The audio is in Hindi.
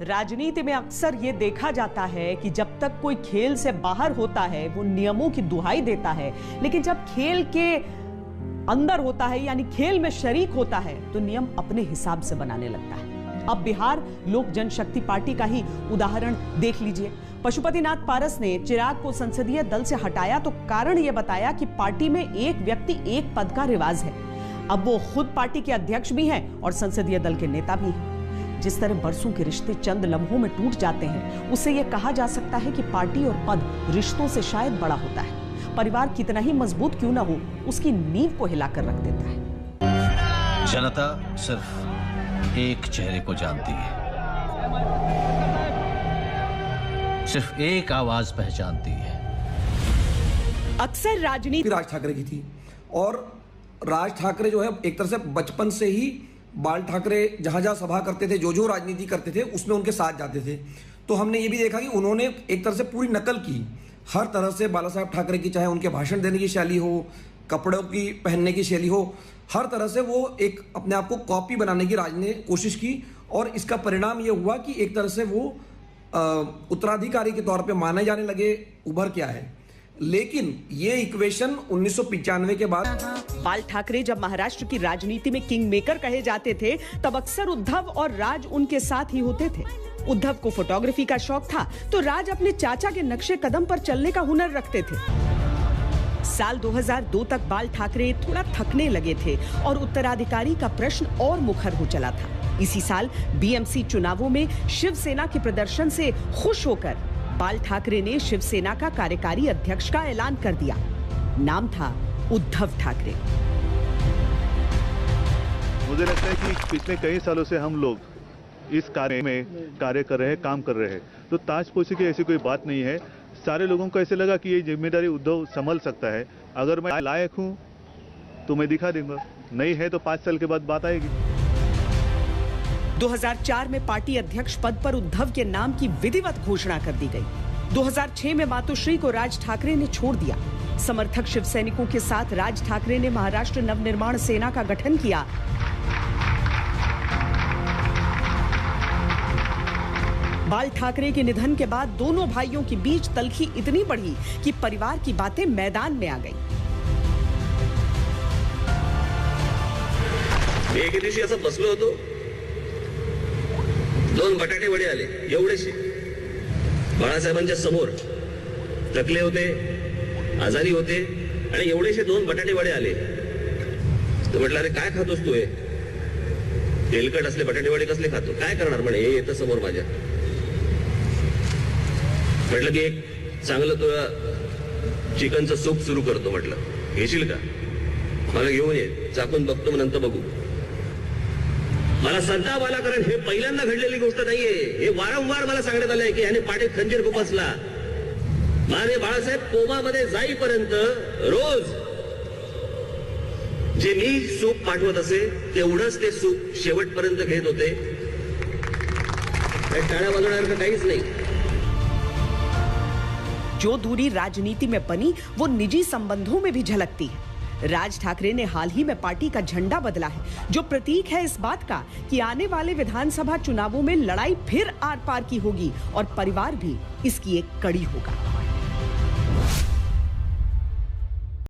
राजनीति में अक्सर ये देखा जाता है कि जब तक कोई खेल से बाहर होता है वो नियमों की दुहाई देता है, लेकिन जब खेल के अंदर होता है यानी खेल में शरीक होता है तो नियम अपने हिसाब से बनाने लगता है। अब बिहार लोक जनशक्ति पार्टी का ही उदाहरण देख लीजिए। पशुपतिनाथ पारस ने चिराग को संसदीय दल से हटाया तो कारण यह बताया कि पार्टी में एक व्यक्ति एक पद का रिवाज है। अब वो खुद पार्टी के अध्यक्ष भी हैं और संसदीय दल के नेता भी हैं। जिस तरह बरसों के रिश्ते चंद लम्हों में टूट जाते हैं, उससे यह कहा जा सकता है कि पार्टी और पद रिश्तों से शायद बड़ा होता है। परिवार कितना ही मजबूत क्यों ना हो, उसकी नींव को हिलाकर रख देता है। जनता सिर्फ एक चेहरे को जानती है, सिर्फ एक आवाज पहचानती है। अक्सर राजनीति राज ठाकरे की थी और राज ठाकरे जो है एक तरह से बचपन से ही बाल ठाकरे जहां जहां सभा करते थे, जो जो राजनीति करते थे उसमें उनके साथ जाते थे। तो हमने ये भी देखा कि उन्होंने एक तरह से पूरी नकल की हर तरह से बाला साहब ठाकरे की, चाहे उनके भाषण देने की शैली हो, कपड़ों की पहनने की शैली हो, हर तरह से वो एक अपने आप को कॉपी बनाने की राज ने कोशिश की। और इसका परिणाम ये हुआ कि एक तरह से वो उत्तराधिकारी के तौर पे माने जाने लगे, उभर के आए। लेकिन ये इक्वेशन 1995 के बाद बाल ठाकरे जब महाराष्ट्र की राजनीति में किंग मेकर कहे जाते थे, तब अक्सर उद्धव और राज उनके साथ ही होते थे। उद्धव को फोटोग्राफी का शौक था तो राज अपने चाचा के नक्शे कदम पर चलने का हुनर रखते थे। साल 2002 तक बाल ठाकरे थोड़ा थकने लगे थे और उत्तराधिकारी का प्रश्न और मुखर हो चला था। इसी साल बीएमसी चुनावों में शिवसेना के प्रदर्शन से खुश होकर बाल ठाकरे ने शिवसेना का कार्यकारी अध्यक्ष का ऐलान कर दिया। नाम था उद्धव ठाकरे। मुझे लगता है कि पिछले कई सालों से हम लोग इस कार्य में कार्य कर रहे हैं, काम कर रहे हैं, तो ताजपोशी की ऐसी कोई बात नहीं है। सारे लोगों को ऐसे लगा कि ये जिम्मेदारी उद्धव संभाल सकता है। अगर मैं लायक हूं तो मैं दिखा दूंगा, नहीं है तो 5 साल के बाद बात आएगी। 2004 में पार्टी अध्यक्ष पद पर उद्धव के नाम की विधिवत घोषणा कर दी गई। 2006 में मातोश्री को राज ठाकरे ने छोड़ दिया। समर्थक शिवसैनिकों के साथ राज ठाकरे ने महाराष्ट्र नवनिर्माण सेना का गठन किया। बाल ठाकरे के निधन के बाद दोनों भाइयों के बीच तल्खी इतनी बढ़ी कि परिवार की बातें मैदान में आ गई। एक दिवशी असं बसलो होतो, 2 बटाटे वडे आले एवढेशे बाळासाहेबांच्या समोर, थकले होते, आजारी होते आणि एवढेशे 2 बटाटे वडे आले। तो म्हटलं, अरे काय खातोस तू? हे तेलकट असले बटाटे वडे कसले खातो? काय करणार म्हणे, हे येतं समोर माझ्या। म्हटलं की एक चांगलं तुला चिकनचं सूप सुरू करतो, म्हटलं घेशील का? मला घेऊन ये, चाकून बघतो, मग नंतर बघू। मला संताप आला, कारण हे पहिल्यांदा घडलेली गोष्ट नाहीये। हे वारंवार मला सांगण्यात आलंय की ह्याने पाठीत खंजीर खुपसला। माने बाळासाहेब कोमामध्ये जाईपर्यंत रोज जे मी सूप पाठवत असे तेवढंच ते सूप शेवटपर्यंत घेत होते। टाळ्या वाजवण्यासारखं काहीच नाही। जो दूरी राजनीति में बनी वो निजी संबंधों में भी झलकती है। राज ठाकरे ने हाल ही में पार्टी का झंडा बदला है, जो प्रतीक है इस बात का कि आने वाले विधानसभा चुनावों में लड़ाई फिर आर पार की होगी और परिवार भी इसकी एक कड़ी होगा।